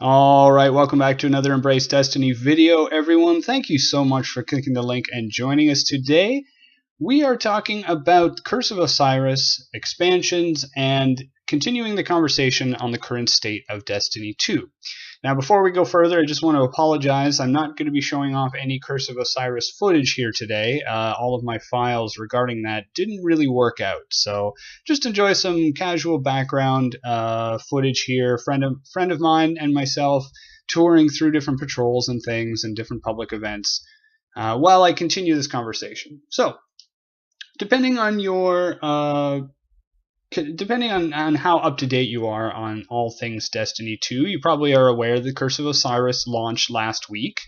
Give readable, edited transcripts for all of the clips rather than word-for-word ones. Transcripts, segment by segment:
Alright, welcome back to another Embrace Destiny video, everyone. Thank you so much for clicking the link and joining us today. We are talking about Curse of Osiris, expansions, and continuing the conversation on the current state of Destiny 2. Now, before we go further, I just want to apologize. I'm not going to be showing off any Curse of Osiris footage here today. All of my files regarding that didn't really work out. So just enjoy some casual background footage here. Friend of mine and myself touring through different patrols and things and different public events while I continue this conversation. So, depending on your depending on how up to date you are on all things Destiny 2, you probably are aware that Curse of Osiris launched last week,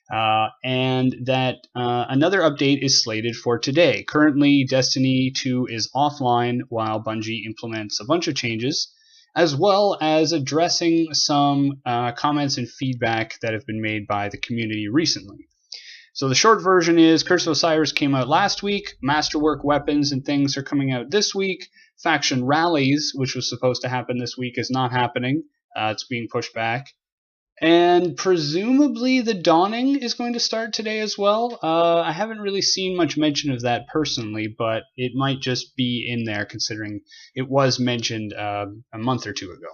and that another update is slated for today. Currently, Destiny 2 is offline while Bungie implements a bunch of changes, as well as addressing some comments and feedback that have been made by the community recently. So the short version is Curse of Osiris came out last week, Masterwork weapons and things are coming out this week, faction rallies, which was supposed to happen this week, is not happening. It's being pushed back. And presumably the Dawning is going to start today as well. I haven't really seen much mention of that personally, but it might just be in there considering it was mentioned a month or two ago.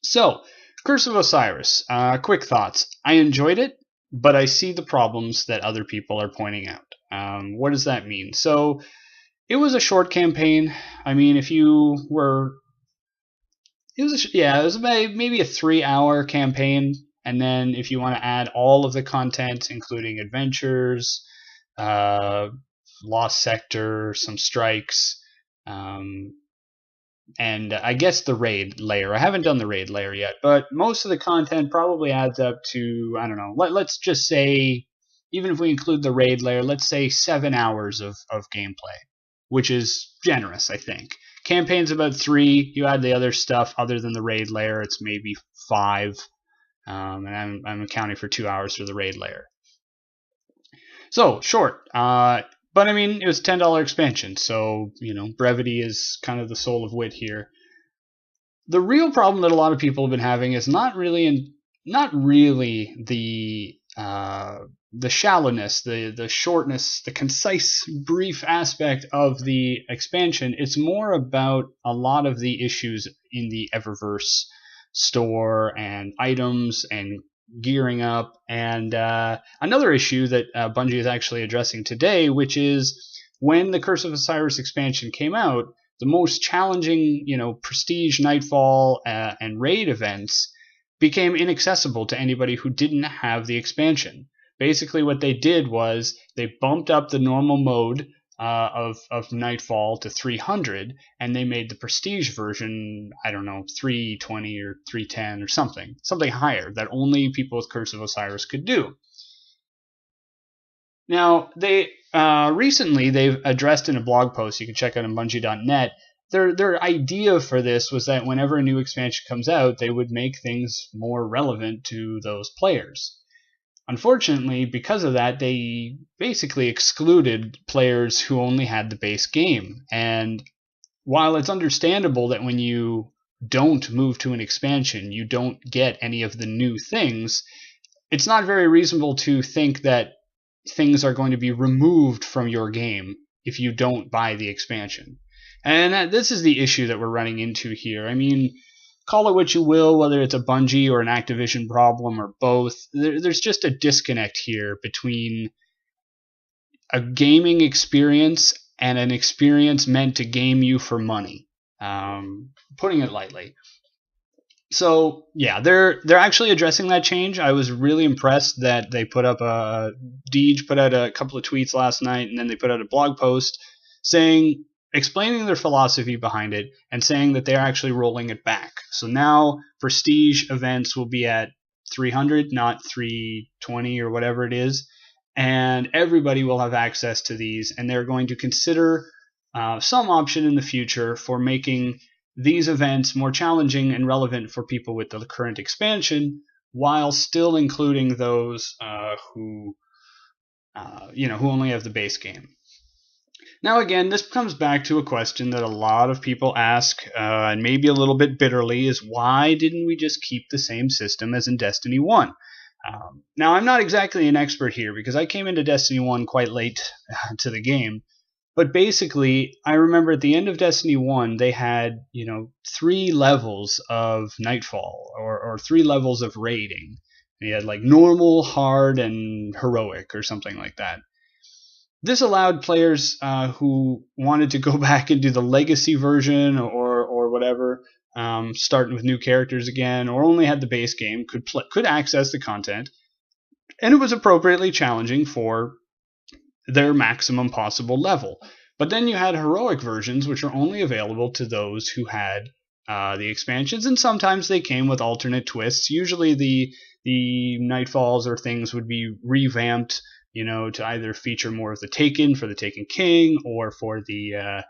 So, Curse of Osiris. Quick thoughts. I enjoyed it, but I see the problems that other people are pointing out. What does that mean? So, it was a short campaign. I mean, if you were, it was maybe a 3-hour campaign, and then if you want to add all of the content, including adventures, Lost Sector, some strikes, and I guess the raid layer. I haven't done the raid layer yet, but most of the content probably adds up to, I don't know, let's just say, even if we include the raid layer, let's say 7 hours of gameplay, which is generous, I think. Campaign's about 3. You add the other stuff other than the raid layer, it's maybe 5. And I'm accounting for 2 hours for the raid layer. So, short. But I mean, it was a $10 expansion, so, brevity is kind of the soul of wit here. The real problem that a lot of people have been having is not really the shallowness, the shortness, the concise, brief aspect of the expansion. It's more about a lot of the issues in the Eververse store and items and gearing up, and another issue that Bungie is actually addressing today, which is when the Curse of Osiris expansion came out, the most challenging, prestige, nightfall, and raid events became inaccessible to anybody who didn't have the expansion. Basically, what they did was they bumped up the normal mode of Nightfall to 300, and they made the prestige version, I don't know, 320 or 310 or something higher that only people with Curse of Osiris could do. Now, they recently they've addressed in a blog post you can check out on Bungie.net. Their idea for this was that whenever a new expansion comes out, they would make things more relevant to those players. Unfortunately, because of that, they basically excluded players who only had the base game. And while it's understandable that when you don't move to an expansion, you don't get any of the new things, it's not very reasonable to think that things are going to be removed from your game if you don't buy the expansion. And this is the issue that we're running into here. I mean, call it what you will, whether it's a Bungie or an Activision problem or both. There's just a disconnect here between a gaming experience and an experience meant to game you for money, putting it lightly. So yeah, they're actually addressing that change. I was really impressed that they put up Deej put out a couple of tweets last night, and then they put out a blog post explaining their philosophy behind it and saying that they're actually rolling it back. So now prestige events will be at 300, not 320 or whatever it is, and everybody will have access to these, and they're going to consider some option in the future for making these events more challenging and relevant for people with the current expansion, while still including those who only have the base game. Now, again, this comes back to a question that a lot of people ask, and maybe a little bit bitterly, is why didn't we just keep the same system as in Destiny 1? Now, I'm not exactly an expert here because I came into Destiny 1 quite late to the game. But basically, I remember at the end of Destiny 1, they had, 3 levels of Nightfall, or 3 levels of raiding. You had like normal, hard, and heroic, or something like that. This allowed players who wanted to go back and do the legacy version or whatever, starting with new characters again, or only had the base game, could access the content, and it was appropriately challenging for their maximum possible level. But then you had heroic versions, which are only available to those who had the expansions, and sometimes they came with alternate twists. Usually the Nightfalls or things would be revamped, to either feature more of the Taken for the Taken King, or for the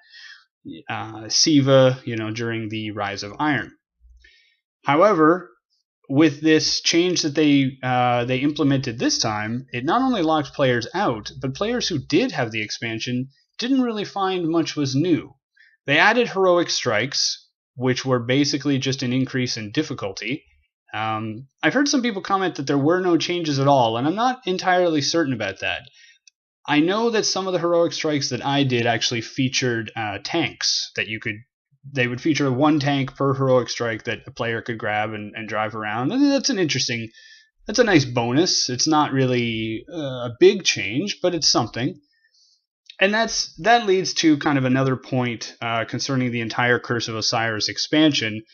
Siva, during the Rise of Iron. However, with this change that they implemented this time, it not only locked players out, but players who did have the expansion didn't really find much was new. They added heroic strikes, which were basically just an increase in difficulty. I've heard some people comment that there were no changes at all, and I'm not entirely certain about that. I know that some of the heroic strikes that I did actually featured tanks that they would feature 1 tank per heroic strike that a player could grab and drive around. And that's a nice bonus. It's not really a big change, but it's something. And that leads to kind of another point concerning the entire Curse of Osiris expansion.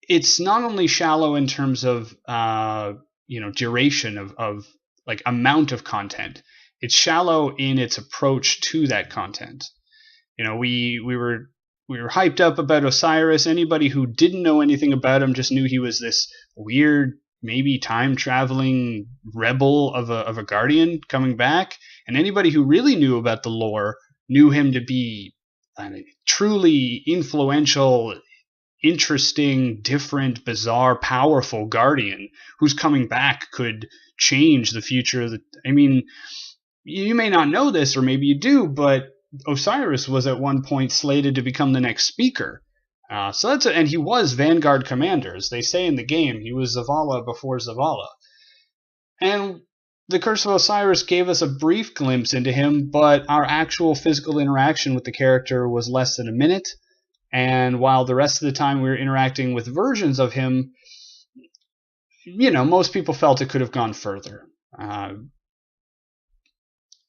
It's not only shallow in terms of duration of like amount of content. It's shallow in its approach to that content. We were hyped up about Osiris. Anybody who didn't know anything about him just knew he was this weird, maybe time-traveling rebel of a guardian coming back. And anybody who really knew about the lore knew him to be a truly influential, interesting, different, bizarre, powerful guardian who's coming back could change the future of the... I mean, you may not know this, or maybe you do, but Osiris was at one point slated to become the next speaker. And he was Vanguard Commander. As they say in the game, he was Zavala before Zavala. And the Curse of Osiris gave us a brief glimpse into him, but our actual physical interaction with the character was less than a minute. And while the rest of the time we were interacting with versions of him, most people felt it could have gone further.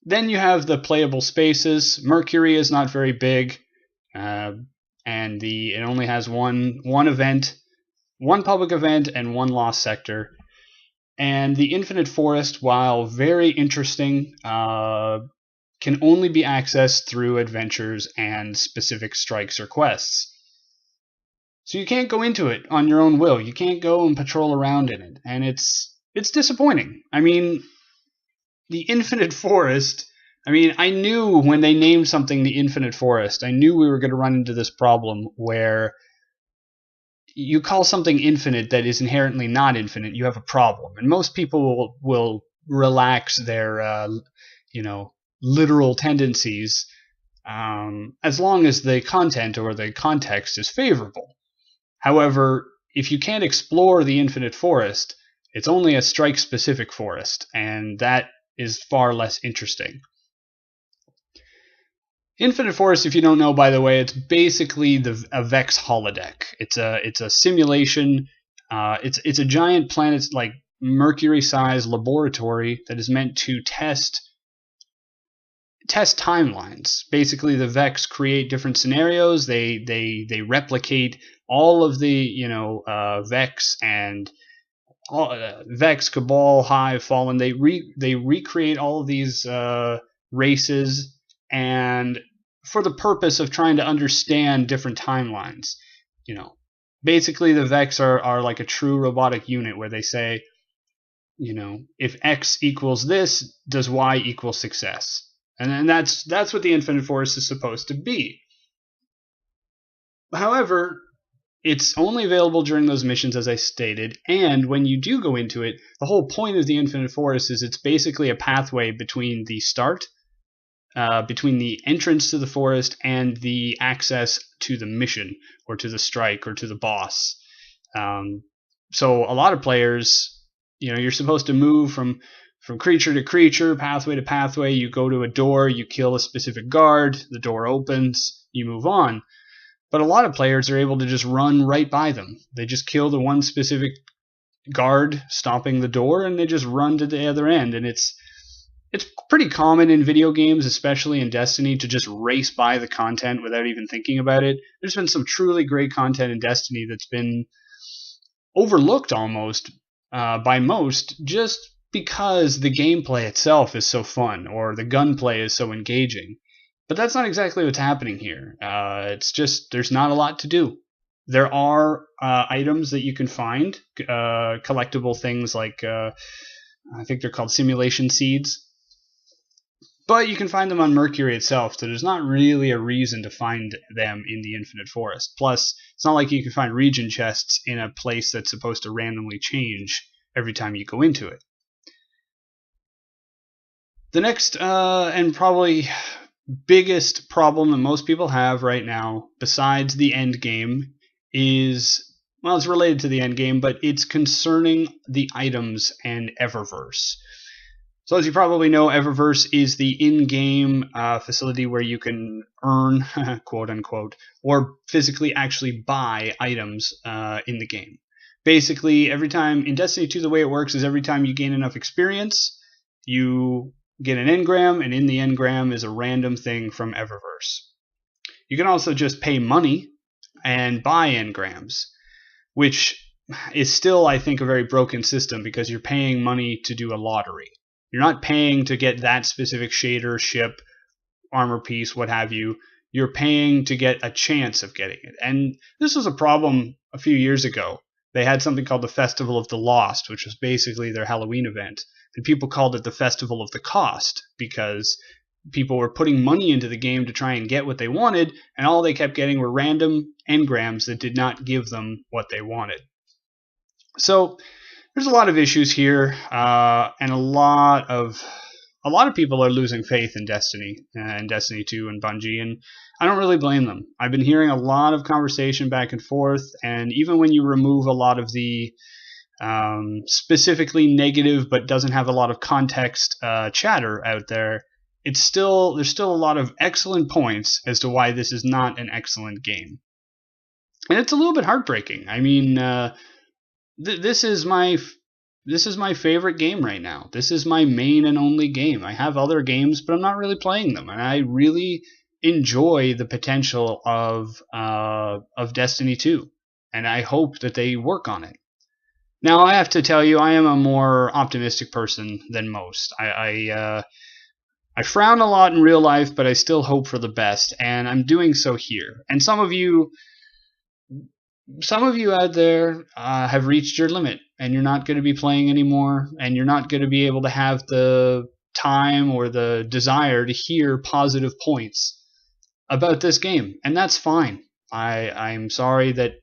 Then you have the playable spaces. Mercury is not very big, and it only has one event, one public event, and 1 lost sector. And the Infinite Forest, while very interesting, can only be accessed through adventures and specific strikes or quests. So you can't go into it on your own will. You can't go and patrol around in it, and it's disappointing. I mean, the Infinite Forest, I knew when they named something the Infinite Forest, I knew we were going to run into this problem where you call something infinite that is inherently not infinite, you have a problem. And most people will relax their, literal tendencies as long as the content or the context is favorable. However, if you can't explore the Infinite Forest, it's only a strike-specific forest, and that is far less interesting. Infinite Forest, if you don't know, by the way, it's basically a Vex holodeck. It's a simulation. It's a giant planet, like Mercury-sized laboratory that is meant to test timelines. Basically, the Vex create different scenarios. They replicate all of the Vex and Vex, Cabal, Hive, Fallen. They recreate all of these races, and for the purpose of trying to understand different timelines. Basically the Vex are like a true robotic unit where they say, if X equals this, does Y equal success? And that's what the Infinite Forest is supposed to be. However, it's only available during those missions, as I stated, and when you do go into it, the whole point of the Infinite Forest is it's basically a pathway between the start between the entrance to the forest and the access to the mission or to the strike or to the boss. So a lot of players, you're supposed to move from creature to creature, pathway to pathway. You go to a door, you kill a specific guard, the door opens, you move on. But a lot of players are able to just run right by them. They just kill the one specific guard stopping the door, and they just run to the other end. And it's pretty common in video games, especially in Destiny, to just race by the content without even thinking about it. There's been some truly great content in Destiny that's been overlooked almost by most, just because the gameplay itself is so fun or the gunplay is so engaging. But that's not exactly what's happening here. It's just there's not a lot to do. There are items that you can find, collectible things like I think they're called simulation seeds. But you can find them on Mercury itself, so there's not really a reason to find them in the Infinite Forest. Plus, it's not like you can find region chests in a place that's supposed to randomly change every time you go into it. The next and probably biggest problem that most people have right now, besides the end game, is, well, it's related to the end game, but it's concerning the items and Eververse. So as you probably know, Eververse is the in-game facility where you can earn, quote unquote, or physically actually buy items in the game. Basically, every time in Destiny 2, the way it works is every time you gain enough experience, you get an engram, and in the engram is a random thing from Eververse. You can also just pay money and buy engrams, which is still, I think, a very broken system because you're paying money to do a lottery. You're not paying to get that specific shader, ship, armor piece, what have you. You're paying to get a chance of getting it. And this was a problem a few years ago. They had something called the Festival of the Lost, which was basically their Halloween event. And people called it the Festival of the Cost because people were putting money into the game to try and get what they wanted, and all they kept getting were random engrams that did not give them what they wanted. So there's a lot of issues here, and a lot of people are losing faith in Destiny and Destiny 2 and Bungie, and I don't really blame them. I've been hearing a lot of conversation back and forth, and even when you remove a lot of the specifically negative but doesn't have a lot of context chatter out there, there's still a lot of excellent points as to why this is not an excellent game. And it's a little bit heartbreaking. I mean, this is my favorite game right now. This is my main and only game. I have other games, but I'm not really playing them, and I really enjoy the potential of Destiny 2, and I hope that they work on it. Now, I have to tell you, I am a more optimistic person than most. I frown a lot in real life, but I still hope for the best, and I'm doing so here. And some of you out there have reached your limit, and you're not going to be playing anymore, and you're not going to be able to have the time or the desire to hear positive points about this game, and that's fine. I'm sorry that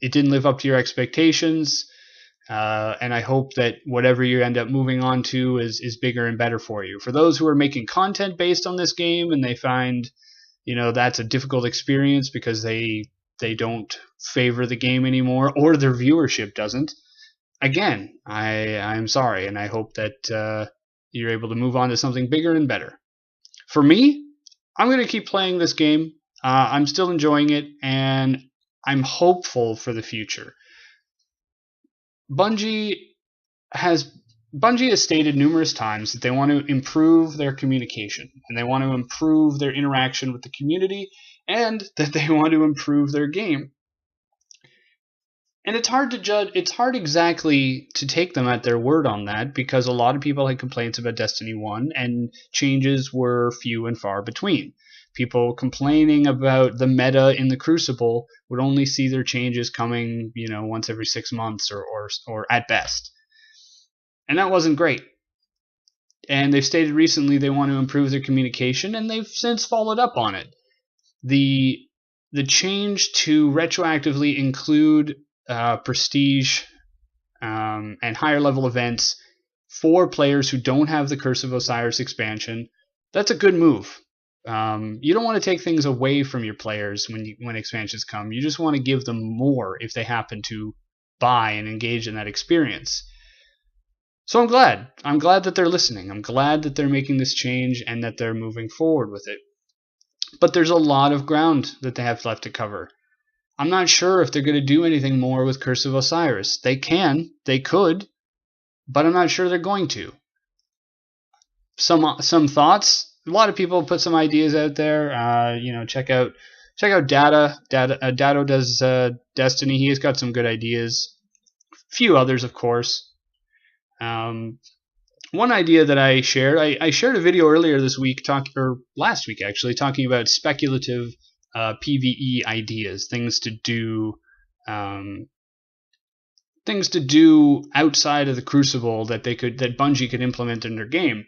it didn't live up to your expectations, and I hope that whatever you end up moving on to is bigger and better for you. For those who are making content based on this game and they find, that's a difficult experience because they don't favor the game anymore, or their viewership doesn't. Again, I'm sorry, and I hope that you're able to move on to something bigger and better. For me, I'm going to keep playing this game. I'm still enjoying it, and I'm hopeful for the future. Bungie has stated numerous times that they want to improve their communication, and they want to improve their interaction with the community, and that they want to improve their game. And it's hard to judge. It's hard exactly to take them at their word on that because a lot of people had complaints about Destiny 1 and changes were few and far between. People complaining about the meta in the Crucible would only see their changes coming, once every 6 months or at best. And that wasn't great. And they've stated recently they want to improve their communication, and they've since followed up on it. The change to retroactively include prestige and higher level events for players who don't have the Curse of Osiris expansion That's a good move. You don't want to take things away from your players when expansions come. You just want to give them more if they happen to buy and engage in that experience. So I'm glad. I'm glad that they're listening. I'm glad that they're making this change and that they're moving forward with it. But there's a lot of ground that they have left to cover. I'm not sure if they're going to do anything more with Curse of Osiris. They could, but I'm not sure they're going to. Some thoughts. A lot of people put some ideas out there. Check out Data. Dado does Destiny. He has got some good ideas. A few others, of course. One idea that I shared, I shared a video earlier this week, last week actually, talking about speculative PvE ideas, things to do outside of the Crucible that Bungie could implement in their game.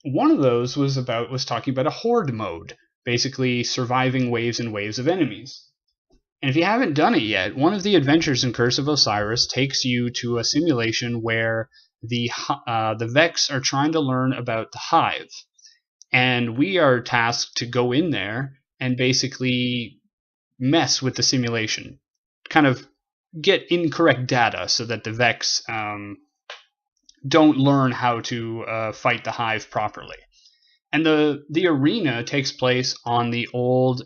One of those was talking about a horde mode, basically surviving waves and waves of enemies. And if you haven't done it yet, one of the adventures in Curse of Osiris takes you to a simulation where the Vex are trying to learn about the Hive, and we are tasked to go in there and basically mess with the simulation, kind of get incorrect data so that the Vex don't learn how to fight the Hive properly. And the arena takes place on the old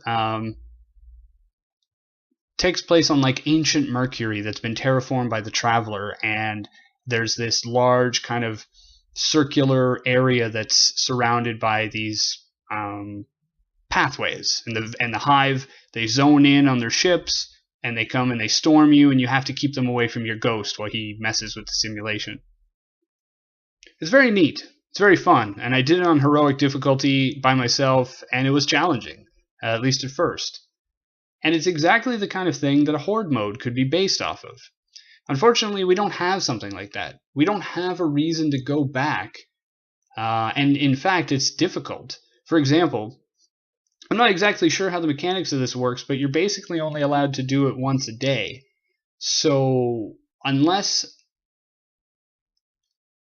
like ancient Mercury that's been terraformed by the Traveler, and there's this large kind of circular area that's surrounded by these pathways, and the Hive, they zone in on their ships and they come and they storm you, and you have to keep them away from your ghost while he messes with the simulation. It's very neat. It's very fun, and I did it on heroic difficulty by myself, and it was challenging, at least at first. And it's exactly the kind of thing that a horde mode could be based off of. Unfortunately, we don't have something like that. We don't have a reason to go back, and in fact, it's difficult. For example, I'm not exactly sure how the mechanics of this works, but you're basically only allowed to do it once a day. So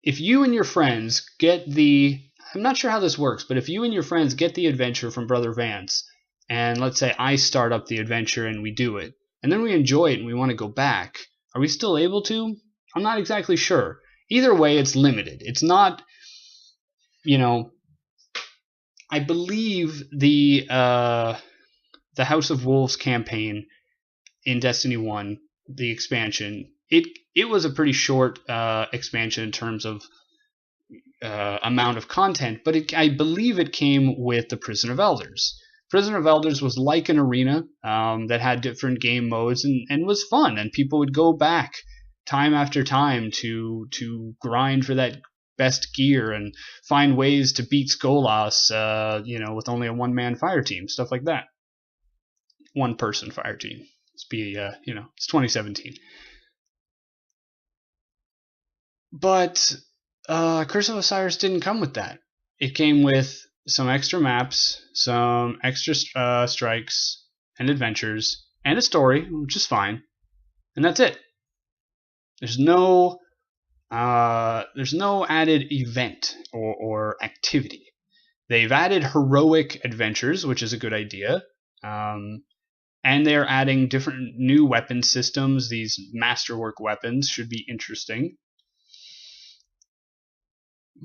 if you and your friends I'm not sure how this works, but if you and your friends get the adventure from Brother Vance, and let's say I start up the adventure and we do it, and then we enjoy it and we want to go back, are we still able to? I'm not exactly sure. Either way, it's limited. It's not, I believe the House of Wolves campaign in Destiny 1, the expansion, it was a pretty short expansion in terms of amount of content, but I believe it came with the Prison of Elders. Prison of Elders was like an arena that had different game modes and was fun, and people would go back time after time to grind for that best gear and find ways to beat Skolas, with only a one-man fire team, stuff like that. One-person fire team. It's 2017. But Curse of Osiris didn't come with that. It came with some extra maps, some extra strikes and adventures, and a story, which is fine. And that's it. There's no added event or activity. They've added heroic adventures, which is a good idea. And they're adding different new weapon systems. These masterwork weapons should be interesting.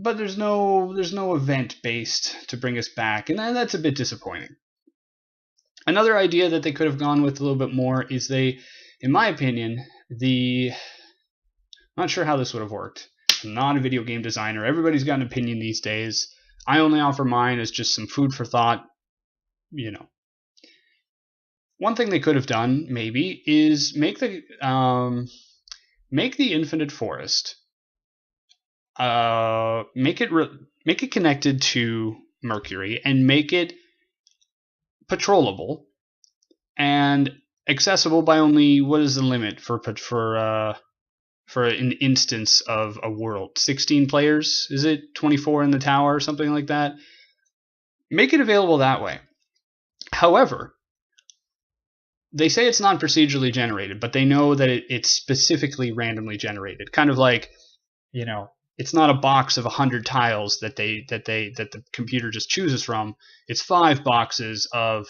But there's no event based to bring us back, and that's a bit disappointing. Another idea that they could have gone with a little bit more is in my opinion, I'm not sure how this would have worked. I'm not a video game designer. Everybody's got an opinion these days. I only offer mine as just some food for thought. One thing they could have done maybe is make the Infinite Forest. Make it connected to Mercury and make it patrollable and accessible by only, what is the limit for an instance of a world? 16 players? Is it 24 in the tower or something like that? Make it available that way. However, they say it's not procedurally generated, but they know that it's specifically randomly generated. Kind of like, It's not a box of 100 tiles that the computer just chooses from. It's 5 boxes of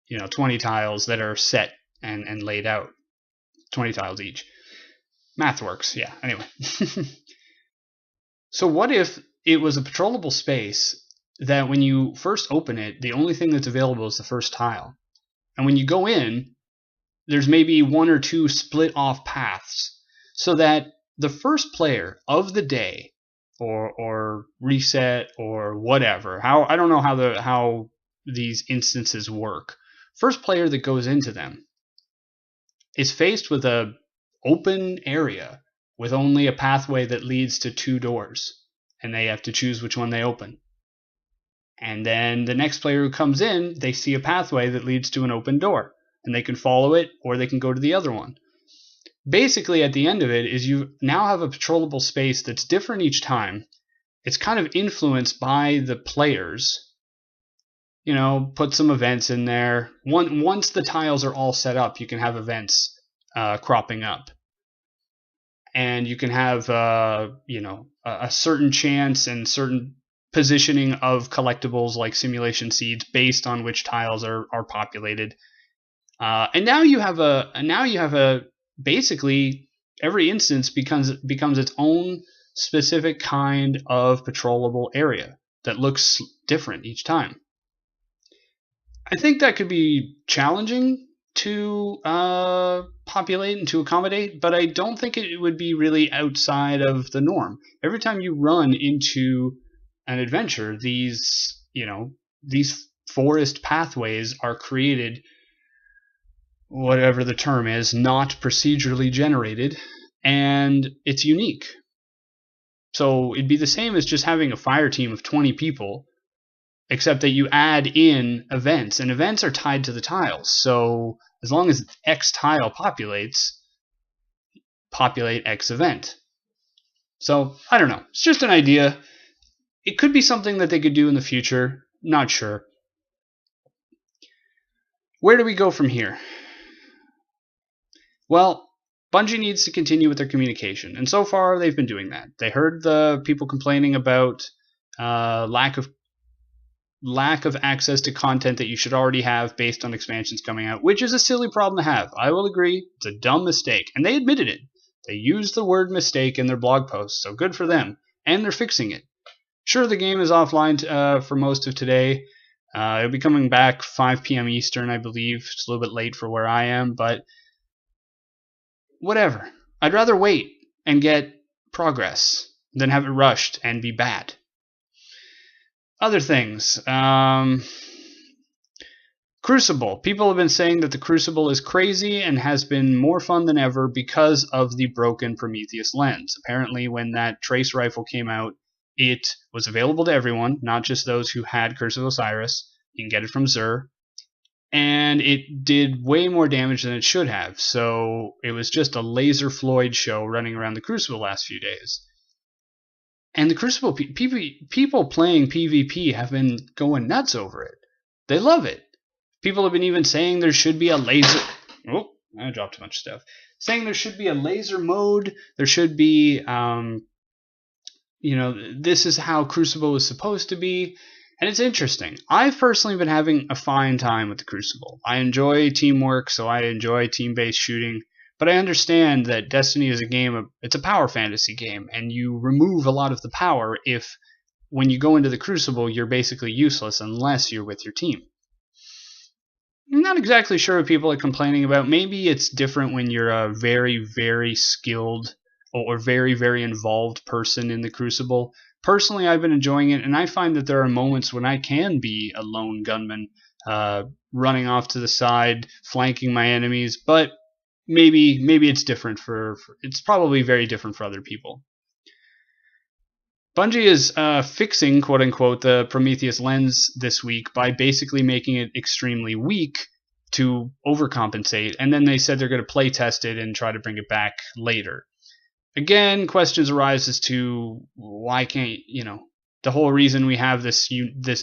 20 tiles that are set and laid out. 20 tiles each. Math works, yeah. Anyway. So what if it was a patrollable space that when you first open it, the only thing that's available is the first tile. And when you go in, there's maybe 1 or 2 split off paths so that the first player of the day or reset or whatever, I don't know how these instances work. First player that goes into them is faced with a open area with only a pathway that leads to 2 doors, and they have to choose which one they open. And then the next player who comes in, they see a pathway that leads to an open door, and they can follow it or they can go to the other one. Basically, at the end of it is you now have a patrollable space that's different each time. It's kind of influenced by the players. Put some events in there. Once the tiles are all set up, you can have events cropping up. And you can have, a certain chance and certain positioning of collectibles like simulation seeds based on which tiles are populated. And now you have a basically every instance becomes its own specific kind of patrollable area that looks different each time. I think that could be challenging to populate and to accommodate, but I don't think it would be really outside of the norm. Every time you run into an adventure, these forest pathways are created, whatever the term is, not procedurally generated, and it's unique. So it'd be the same as just having a fire team of 20 people, except that you add in events, and events are tied to the tiles. So as long as X tile populates, populate X event. So I don't know. It's just an idea. It could be something that they could do in the future. Not sure. Where do we go from here? Well, Bungie needs to continue with their communication, and so far they've been doing that. They heard the people complaining about lack of access to content that you should already have based on expansions coming out, which is a silly problem to have. I will agree, it's a dumb mistake, and they admitted it. They used the word mistake in their blog post, so good for them, and they're fixing it. Sure, the game is offline for most of today. It'll be coming back 5 p.m. Eastern, I believe. It's a little bit late for where I am, but whatever. I'd rather wait and get progress than have it rushed and be bad. Other things. Crucible. People have been saying that the Crucible is crazy and has been more fun than ever because of the broken Prometheus lens. Apparently, when that trace rifle came out, it was available to everyone, not just those who had Curse of Osiris. You can get it from Xur. And it did way more damage than it should have. So it was just a laser Floyd show running around the Crucible the last few days. And the Crucible, people playing PvP have been going nuts over it. They love it. People have been even saying there should be a laser... Oh, I dropped a bunch of stuff. Saying there should be a laser mode. There should be, this is how Crucible is supposed to be. And it's interesting. I've personally been having a fine time with the Crucible. I enjoy teamwork, so I enjoy team-based shooting. But I understand that Destiny is a game, it's a power fantasy game, and you remove a lot of the power if, when you go into the Crucible, you're basically useless unless you're with your team. I'm not exactly sure what people are complaining about. Maybe it's different when you're a very, very skilled or very, very involved person in the Crucible. Personally, I've been enjoying it, and I find that there are moments when I can be a lone gunman, running off to the side, flanking my enemies, but maybe it's different it's probably very different for other people. Bungie is fixing, quote-unquote, the Prometheus lens this week by basically making it extremely weak to overcompensate, and then they said they're going to play test it and try to bring it back later. Again, questions arise as to why can't, the whole reason we have this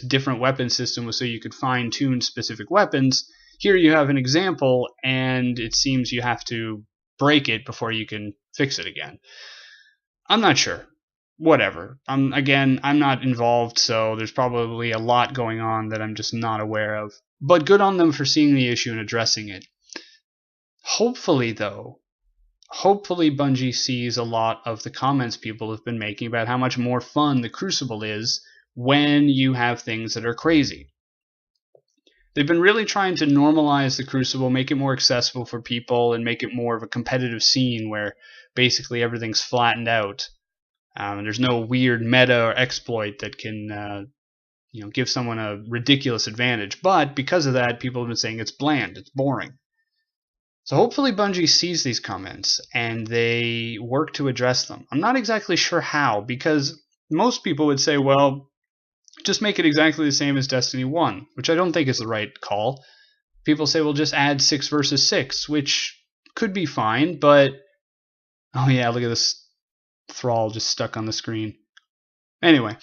different weapon system was so you could fine-tune specific weapons. Here you have an example, and it seems you have to break it before you can fix it again. I'm not sure. whatever. I'm not involved, so there's probably a lot going on that I'm just not aware of. But good on them for seeing the issue and addressing it. Hopefully, though, Bungie sees a lot of the comments people have been making about how much more fun the Crucible is when you have things that are crazy. They've been really trying to normalize the Crucible, make it more accessible for people, and make it more of a competitive scene where basically everything's flattened out. There's no weird meta or exploit that can give someone a ridiculous advantage. But because of that, people have been saying it's bland, it's boring. So hopefully Bungie sees these comments and they work to address them. I'm not exactly sure how, because most people would say, well, just make it exactly the same as Destiny 1, which I don't think is the right call. People say, well, just add 6 versus 6, which could be fine, but... Oh yeah, look at this thrall just stuck on the screen. Anyway.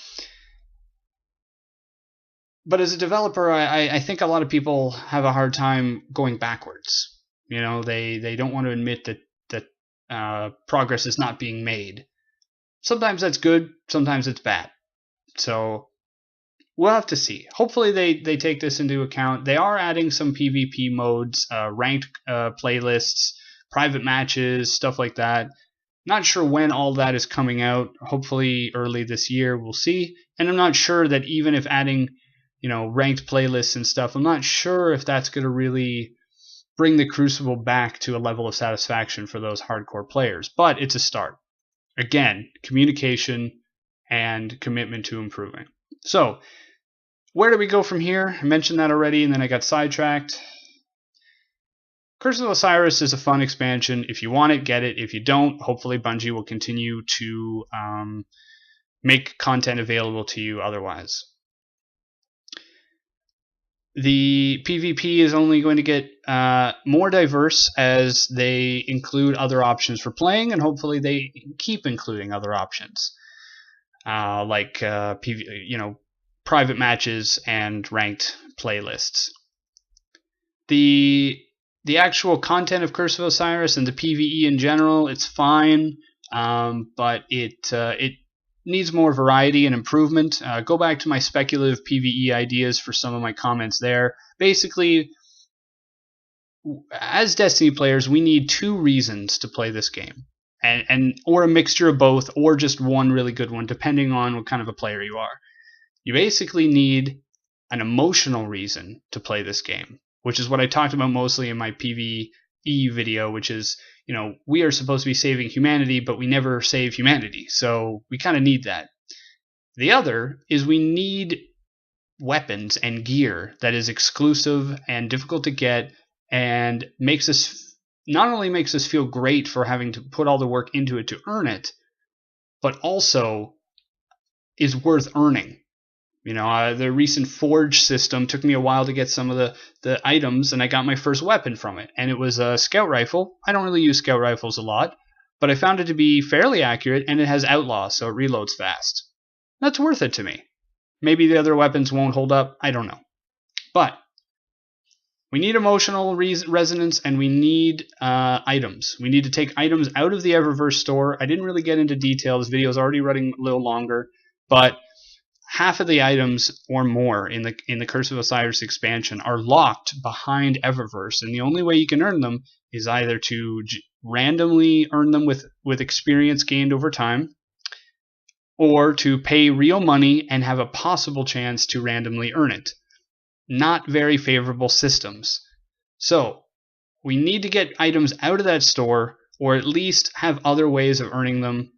But as a developer, I think a lot of people have a hard time going backwards. They don't want to admit that progress is not being made. Sometimes that's good, sometimes it's bad. So we'll have to see. Hopefully they take this into account. They are adding some PvP modes, ranked playlists, private matches, stuff like that. Not sure when all that is coming out. Hopefully early this year, we'll see. And I'm not sure that even if adding, ranked playlists and stuff, I'm not sure if that's going to really bring the Crucible back to a level of satisfaction for those hardcore players. But it's a start. Again, communication and commitment to improving. So, where do we go from here? I mentioned that already, and then I got sidetracked. Curse of Osiris is a fun expansion. If you want it, get it. If you don't, hopefully Bungie will continue to make content available to you otherwise. The PvP is only going to get more diverse as they include other options for playing, and hopefully they keep including other options like private matches and ranked playlists. The actual content of Curse of Osiris and the PvE in general, it's fine, but it needs more variety and improvement. Go back to my speculative PvE ideas for some of my comments there. Basically, as Destiny players, we need 2 reasons to play this game, and or a mixture of both, or just one really good one, depending on what kind of a player you are. You basically need an emotional reason to play this game, which is what I talked about mostly in my PvE video, which is, we are supposed to be saving humanity, but we never save humanity. So we kind of need that. The other is we need weapons and gear that is exclusive and difficult to get and not only makes us feel great for having to put all the work into it to earn it, but also is worth earning. The recent Forge system took me a while to get some of the items, and I got my first weapon from it. And it was a scout rifle. I don't really use scout rifles a lot, but I found it to be fairly accurate, and it has outlaw, so it reloads fast. That's worth it to me. Maybe the other weapons won't hold up. I don't know. But we need emotional resonance, and we need items. We need to take items out of the Eververse store. I didn't really get into detail. This video is already running a little longer, but half of the items or more in the Curse of Osiris expansion are locked behind Eververse, and the only way you can earn them is either to randomly earn them with experience gained over time, or to pay real money and have a possible chance to randomly earn it. Not very favorable systems. So we need to get items out of that store, or at least have other ways of earning them.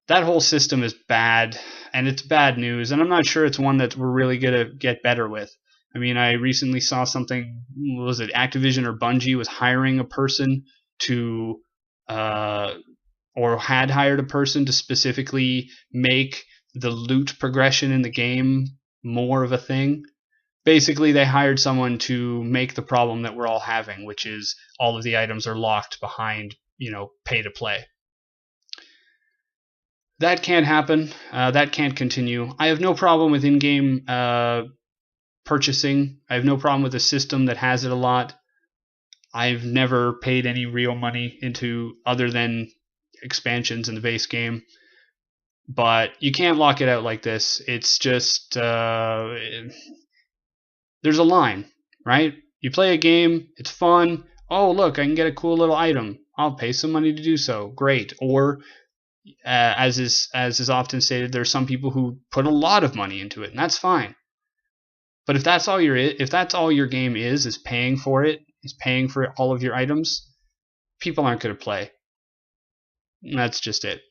That whole system is bad, and it's bad news, and I'm not sure it's one that we're really going to get better with. I mean, I recently saw something, was it Activision or Bungie was hiring a person to, or had hired a person to specifically make the loot progression in the game more of a thing. Basically, they hired someone to make the problem that we're all having, which is all of the items are locked behind, pay to play. That can't happen. That can't continue. I have no problem with in-game purchasing. I have no problem with a system that has it a lot. I've never paid any real money into other than expansions in the base game. but you can't lock it out like this. It's just there's a line, right? You play a game, it's fun. Oh, look, I can get a cool little item. I'll pay some money to do so. Great. Or as is often stated, there's some people who put a lot of money into it, and that's fine. But if that's all your game is paying for it, is paying for all of your items, people aren't going to play. And that's just it.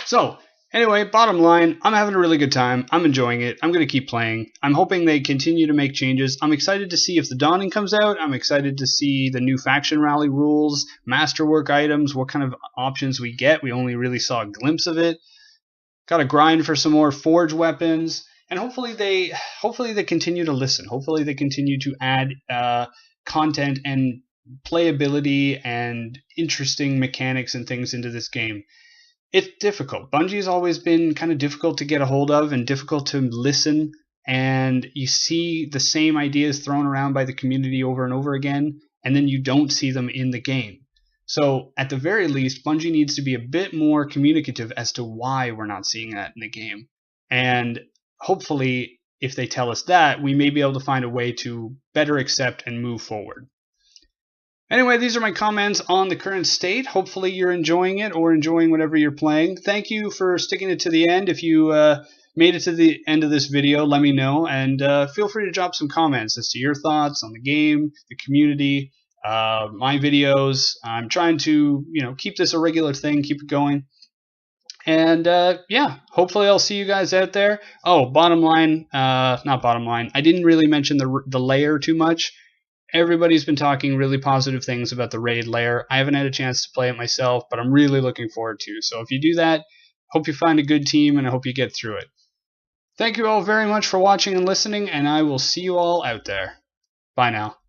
So, anyway, bottom line, I'm having a really good time. I'm enjoying it. I'm going to keep playing. I'm hoping they continue to make changes. I'm excited to see if the Dawning comes out. I'm excited to see the new faction rally rules, masterwork items, what kind of options we get. We only really saw a glimpse of it. Got to grind for some more forge weapons. And hopefully they continue to listen. Hopefully they continue to add content and playability and interesting mechanics and things into this game. It's difficult. Bungie's always been kind of difficult to get a hold of and difficult to listen. And you see the same ideas thrown around by the community over and over again, and then you don't see them in the game. So at the very least, Bungie needs to be a bit more communicative as to why we're not seeing that in the game. And hopefully, if they tell us that, we may be able to find a way to better accept and move forward. Anyway, these are my comments on the current state. Hopefully you're enjoying it or enjoying whatever you're playing. Thank you for sticking it to the end. If you made it to the end of this video, let me know. And feel free to drop some comments as to your thoughts on the game, the community, my videos. I'm trying to keep this a regular thing, keep it going. And yeah, hopefully I'll see you guys out there. Oh, bottom line, not bottom line. I didn't really mention the lair too much. Everybody's been talking really positive things about the raid lair. I haven't had a chance to play it myself, but I'm really looking forward to. So if you do that, hope you find a good team and I hope you get through it. Thank you all very much for watching and listening, and I will see you all out there. Bye now.